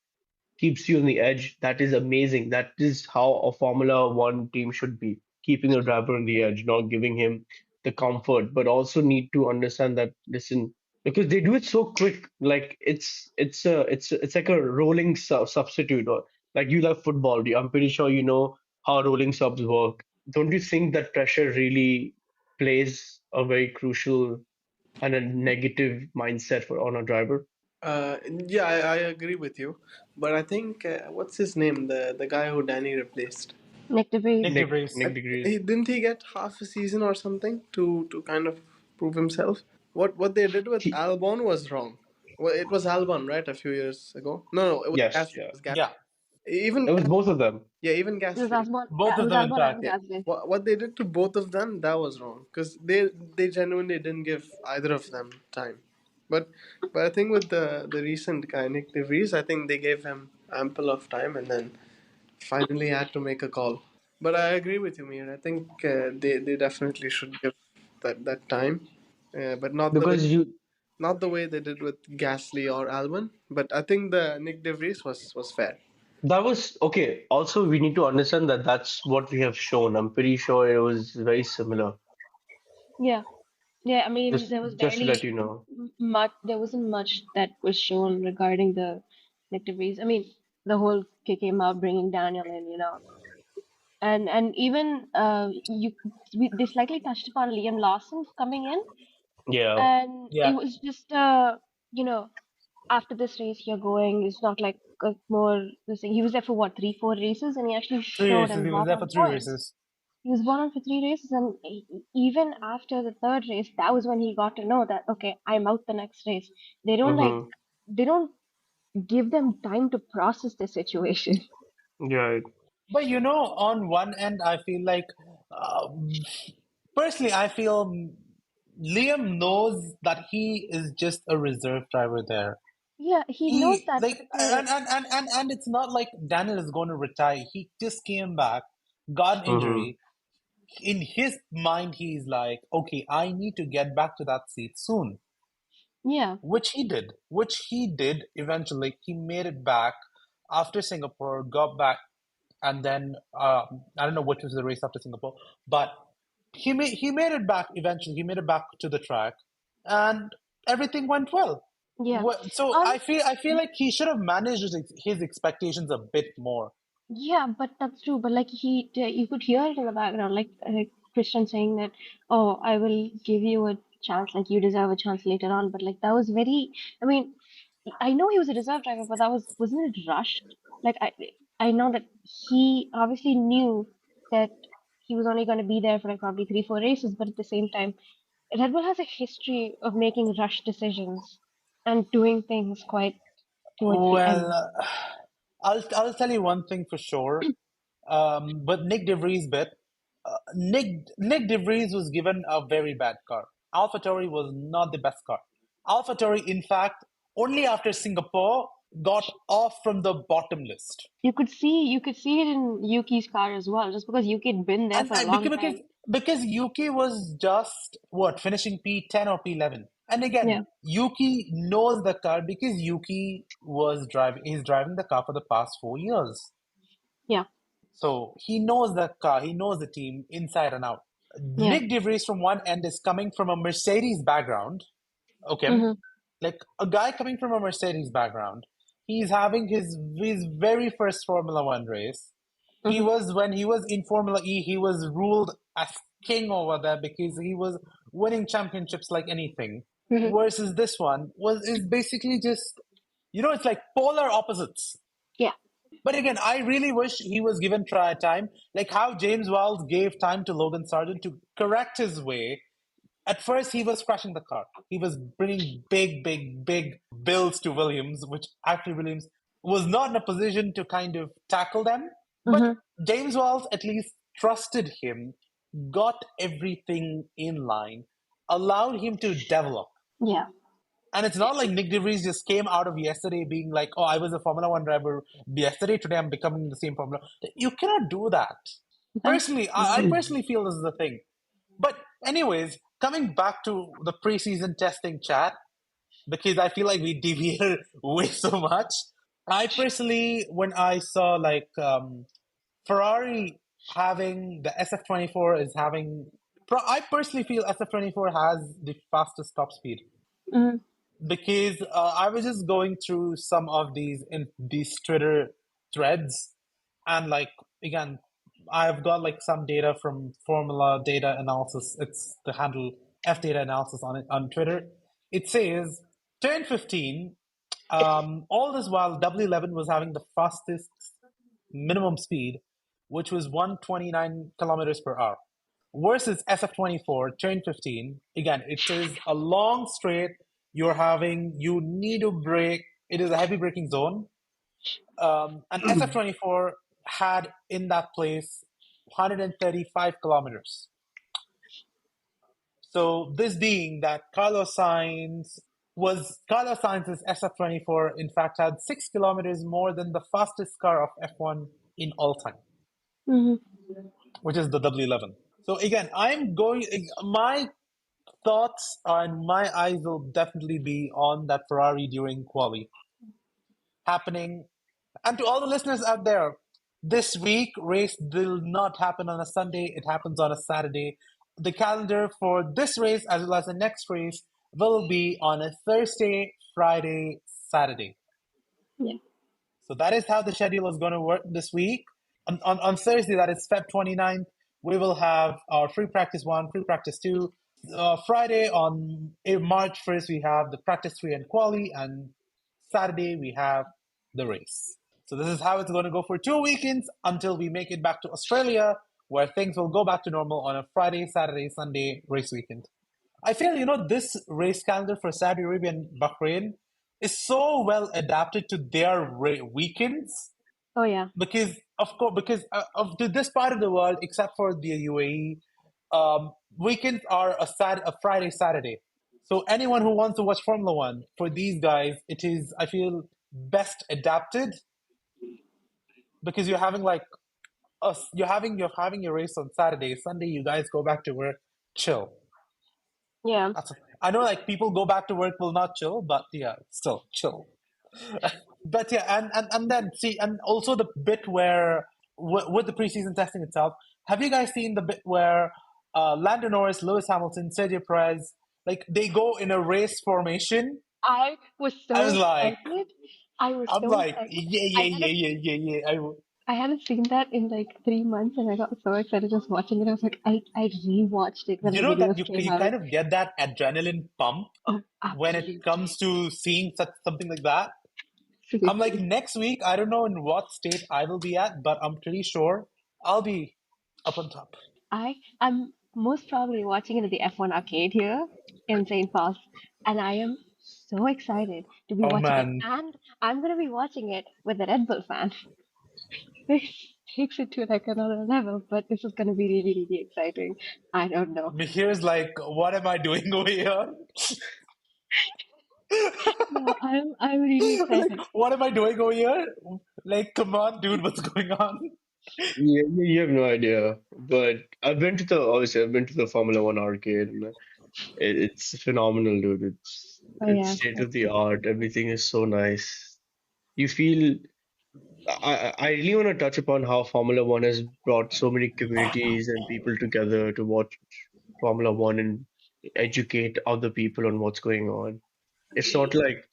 keeps you on the edge. That is amazing. That is how a Formula One team should be, keeping a driver on the edge, not giving him the comfort, but also need to understand that, listen, because they do it so quick, like it's like a rolling substitute, or like you love football. I'm pretty sure you know how rolling subs work. Don't you think that pressure really plays a very crucial and a negative mindset for on a driver? Yeah, I agree with you, but I think what's his name, the guy who Danny replaced. Nick DeVries. Nick DeVries. Nick degrees. He didn't get half a season or something to kind of prove himself. What they did with He, Albon was wrong. Well, it was Albon, right? A few years ago. No, it was yes, Gasly. It yeah. was Gasly. Yeah, Even It was both of them. yeah, even It was Gasly. Albon, both it of was them, in Albon fact. and Gasly. What they did to both of them, that was wrong because they genuinely didn't give either of them time. But I think with the recent guy Nick DeVries, I think they gave him ample of time, and then finally had to make a call. But I agree with you, Mir. I think they definitely should give that time, but Because you not the way they did with Gasly or Albon. But I think the Nick DeVries was fair. that was okay. Also, we need to understand that that's what we have shown. I'm pretty sure it was very similar. Yeah. Yeah, I mean, there was Just to let barely you know. much, there wasn't much that was shown regarding the Nick DeVries. I mean, the whole kick him out, bringing Daniel in, and even they slightly touched upon Liam Lawson coming in, Yeah. and it Yeah, was just you know after this race you're going. It's not like more this thing. He was there for what 3-4 races, and he actually three showed races. and He was brought there for on three points. races. He was brought on for 3 races, and even after the third race, that was when he got to know that okay, I'm out the next race. They don't Mm-hmm. they don't give them time to process the situation. Yeah. But on one end, I feel like, um, personally, I feel Liam knows that he is just a reserve driver there. Yeah, he knows He that, but like, the thing is, and it's not like Daniel is going to retire. He just came back, got an Mm-hmm. injury. In his mind, he's like, okay, I need to get back to that seat soon, yeah, which he did eventually. He made it back after Singapore, got back, and then I don't know which was the race after Singapore, but he made it back eventually. He made it back to the track, and everything went well. yeah. So Um, I feel like he should have managed his expectations a bit more. Yeah, but that's true. But like you could hear it in the background, like Christian saying that, "Oh, I will give you a chance. Like you deserve a chance later on." But like that was very. I mean, I know he was a reserve driver, but that wasn't it rushed? Like I know that he obviously knew that he was only going to be there for like probably 3-4 races, but at the same time, Red Bull has a history of making rush decisions and doing things quite towards the Well, end. I'll tell you one thing for sure. But Nick DeVries bit, Nick DeVries was given a very bad car. AlphaTauri was not the best car. AlphaTauri, in fact, only after Singapore got off from the bottom list. You could see it in Yuki's car as well, just because Yuki had been there And, for a and long because time. because Yuki was just what finishing P10 or P11. And Yeah, again, Yuki knows the car because Yuki was driving. He's driving the car for the past 4 years. yeah, So he knows the car, he knows the team inside and out. yeah. Nick DeVries from one end is coming from a Mercedes background. Okay, Mhm, like a guy coming from a Mercedes background. He's having his very first Formula One race. He mhm, was when he was in Formula E, he was ruled as king over there because he was winning championships like anything. mhm. Versus this one is basically just it's like polar opposites. Yeah, But again, I really wish he was given try time, like how James Wells gave time to Logan Sargent to correct his way. At first, he was crashing the car. He was bringing big, big, big bills to Williams, which actually Williams was not in a position to kind of tackle them. But mhm, James Wells at least trusted him, got everything in line, allowed him to develop. yeah. And it's not like Nick DeVries just came out of yesterday being like, oh, I was a Formula One driver yesterday, today I'm becoming the same Formula. You cannot do that. That's Personally, I true. personally feel this is the thing. But, anyways, coming back to the preseason testing chat, because I feel like we deviated way so much. I personally, when I saw like Ferrari having the SF24 is having, I personally feel SF24 has the fastest top speed Mhm, because I was just going through some of these Twitter threads, and like again, I've got like some data from Formula Data Analysis. It's the handle F Data Analysis on it on Twitter. It says 1015. All this while W11 was having the fastest minimum speed, which was 129 kilometers per hour versus SF24 turn 15. Again, it is a long straight. You need to brake. It is a heavy braking zone. And SF24 had in that place 135 kilometers. So this being that Carlos Sainz's SF24 in fact had 6 kilometers more than the fastest car of F1 in all time, mhm. which is the W11. So again, my thoughts and my eyes will definitely be on that Ferrari during quali happening. And to all the listeners out there, this week race will not happen on a Sunday, it happens on a Saturday. The calendar for this race as well as the next race will be on a Thursday, Friday, Saturday. Yeah. So that is how the schedule is going to work this week. On Thursday, that is Feb 29th, we will have our free practice 1, free practice 2. Friday on March 1st, we have the practice 3 and quali, and Saturday we have the race. So this is how it's going to go for 2 weekends until we make it back to Australia, where things will go back to normal on a Friday, Saturday, Sunday race weekend. I feel, this race calendar for Saudi Arabia and Bahrain is so well adapted to their weekends Oh yeah. because, of course, because of this part of the world, except for the UAE, weekends are a Friday, Saturday. So anyone who wants to watch Formula One, for these guys, it is, I feel, best adapted because you're having your race on Saturday. Sunday, you guys go back to work, chill. Yeah. I know, like, people go back to work will not chill, but yeah, still chill. But yeah, and then see, and also the bit where with the preseason testing itself, have you guys seen the bit where Lando Norris, Lewis Hamilton, Sergio Perez, like they go in a race formation? I was I so was like, excited. I was I'm so like, excited. yeah, I yeah, yeah, hadn't yeah, yeah, yeah. I hadn't seen that in like 3 months, and I got so excited just watching it. I was like, I rewatched it when You the know that videos you came you out. kind of get that adrenaline pump Oh, when it comes absolutely, to seeing something like that. I'm like, absolutely. next week, I don't know in what state I will be at, but I'm pretty sure I'll be up on top. I'm most probably watching it at the F1 arcade here in St. Paul's, and I am so excited to be Oh watching it. man, And I'm gonna be watching it with a Red Bull fan. This takes it to like another level, but this is gonna be really, really exciting. I don't know. here's like, what am I doing over here? No, I'm really Like, excited. what am I doing over here? Like, come on, dude, what's going on? Yeah, you have no idea. But I've been to the Formula One arcade, and it's phenomenal, dude. Oh It's yeah, state of that's the art. Everything is so nice. You feel I really want to touch upon how Formula One has brought so many communities and people together to watch Formula One and educate other people on what's going on. It's not like,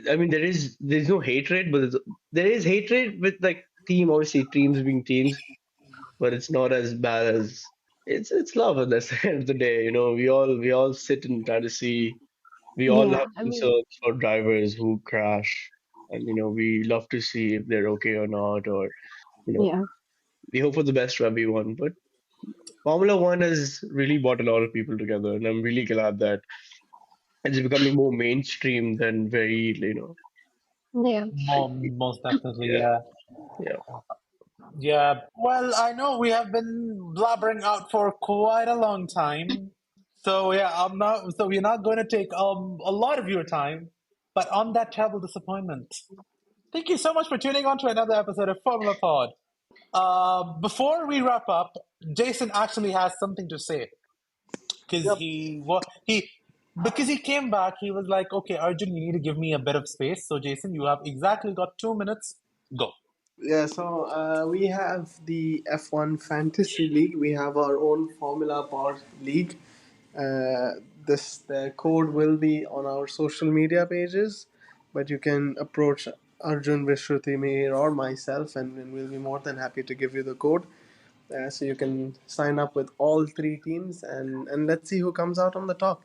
I mean, there's no hatred, but there is hatred with like obviously teams being teams, but it's not as bad as it's love at the end of the day. We all sit and try to see. We all yeah. have I mean, concerns for drivers who crash, and we love to see if they're okay or not, or you know yeah, we hope for the best for everyone. But Formula One has really brought a lot of people together, and I'm really glad that it's becoming more mainstream than very, yeah. Most definitely, yeah, yeah. yeah. Yeah. Well, I know we have been blabbering out for quite a long time. So yeah, we're not going to take a lot of your time, but on that terrible disappointment. Thank you so much for tuning on to another episode of Formula Pod. Before we wrap up, Jason actually has something to say because Yep. he came back. He was like, "Okay, Arjun, you need to give me a bit of space." So, Jason, you have exactly got 2 minutes. Go. Yeah, so we have the F1 Fantasy League. We have our own Formula Pod League. Uh, the code will be on our social media pages, but you can approach Arjun, Vishruti, Mihir, or myself, and we'll be more than happy to give you the code. So you can sign up with all three teams, and let's see who comes out on the top.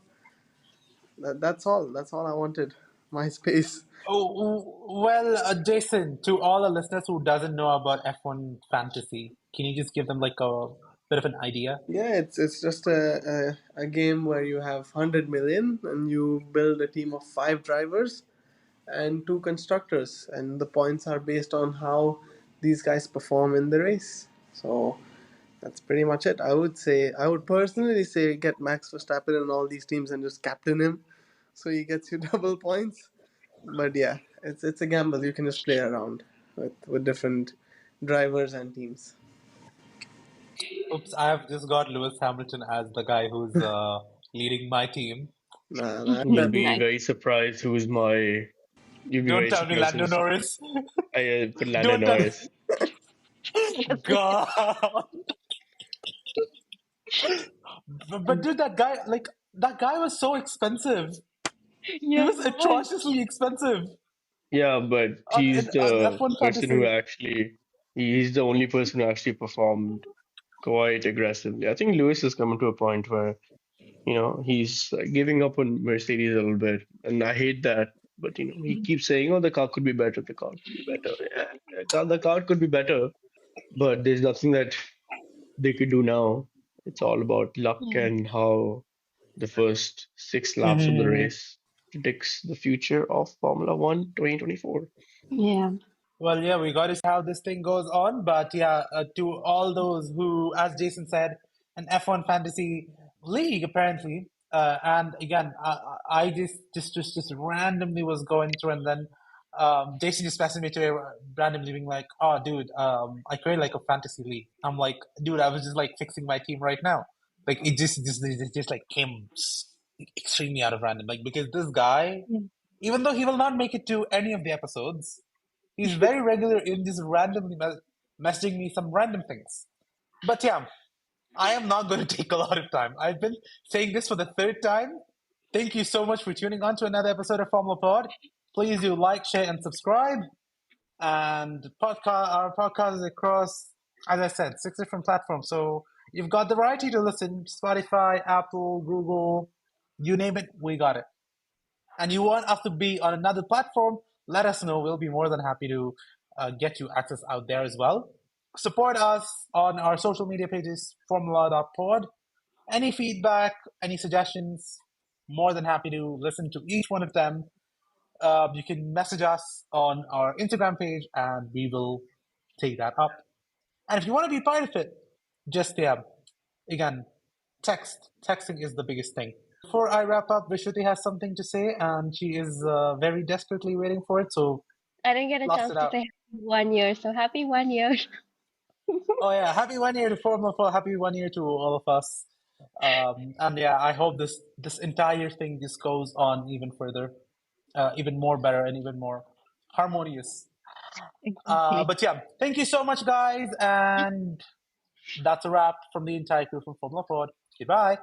That's all. That's all I wanted. My space. Well, Jason, to all the listeners who doesn't know about F1 fantasy, can you just give them like a bit of an idea? Yeah, it's just a game where you have 100 million and you build a team of five drivers and two constructors, and the points are based on how these guys perform in the race. So that's pretty much it. I would personally say get Max Verstappen in all these teams and just captain him, so he gets you double points. But yeah, it's a gamble. You can just play around with different drivers and teams. Oops, I have just got Lewis Hamilton as the guy who's leading my team. Nah, nah, You'll be Nice. very surprised who's my. You'll be Don't very tell me surprised Lando who's Norris. I put Lando Don't tell me. Norris. God. But dude, that guy was so expensive. He Yeah, was he was. atrociously expensive. Yeah, but he's on the F1 person who Fantasy. actually he's the only person who actually performed quite aggressively. I think Lewis is coming to a point where, he's giving up on Mercedes a little bit, and I hate that. But he keeps saying, "Oh, the car could be better. The car could be better." Yeah, the car could be better, but there's nothing that they could do now. It's all about luck Yeah. and how the first 6 laps of the Mhm. race predicts the future of Formula One 2024. Yeah. Well, yeah, we got to see how this thing goes on. But yeah, to all those who, as Jason said, an F1 fantasy league apparently. And again, I just randomly was going through, and then Jason just messaged me today, randomly being like, "Oh, dude, I created like a fantasy league." I'm like, "Dude, I was just like fixing my team right now." Like it just like came extremely out of random. Like because this guy, Yeah. even though he will not make it to any of the episodes, he's very regular in just randomly messaging me some random things. But yeah, I am not going to take a lot of time. I've been saying this for the third time. Thank you so much for tuning on to another episode of Formula Pod. Please do like, share, and subscribe. And our podcast is across, as I said, 6 different platforms. So you've got the variety to listen: Spotify, Apple, Google, you name it, we got it. And you want us to be on another platform, let us know. We'll be more than happy to get you access out there as well. Support us on our social media pages, formula.pod. Any feedback, any suggestions, more than happy to listen to each one of them. You can message us on our Instagram page and we will take that up. And if you want to be part of it, just again, texting is the biggest thing. Before I wrap up, Vishruti has something to say, and she is very desperately waiting for it. So I didn't get a blast chance it to out. say happy 1 year, so happy 1 year. Oh yeah, happy 1 year to Formula 4. Happy 1 year to all of us. And yeah, I hope this entire thing just goes on even further, even more better, and even more harmonious. Exactly. But yeah, thank you so much, guys, and that's a wrap from the entire crew from Formula 4. Goodbye.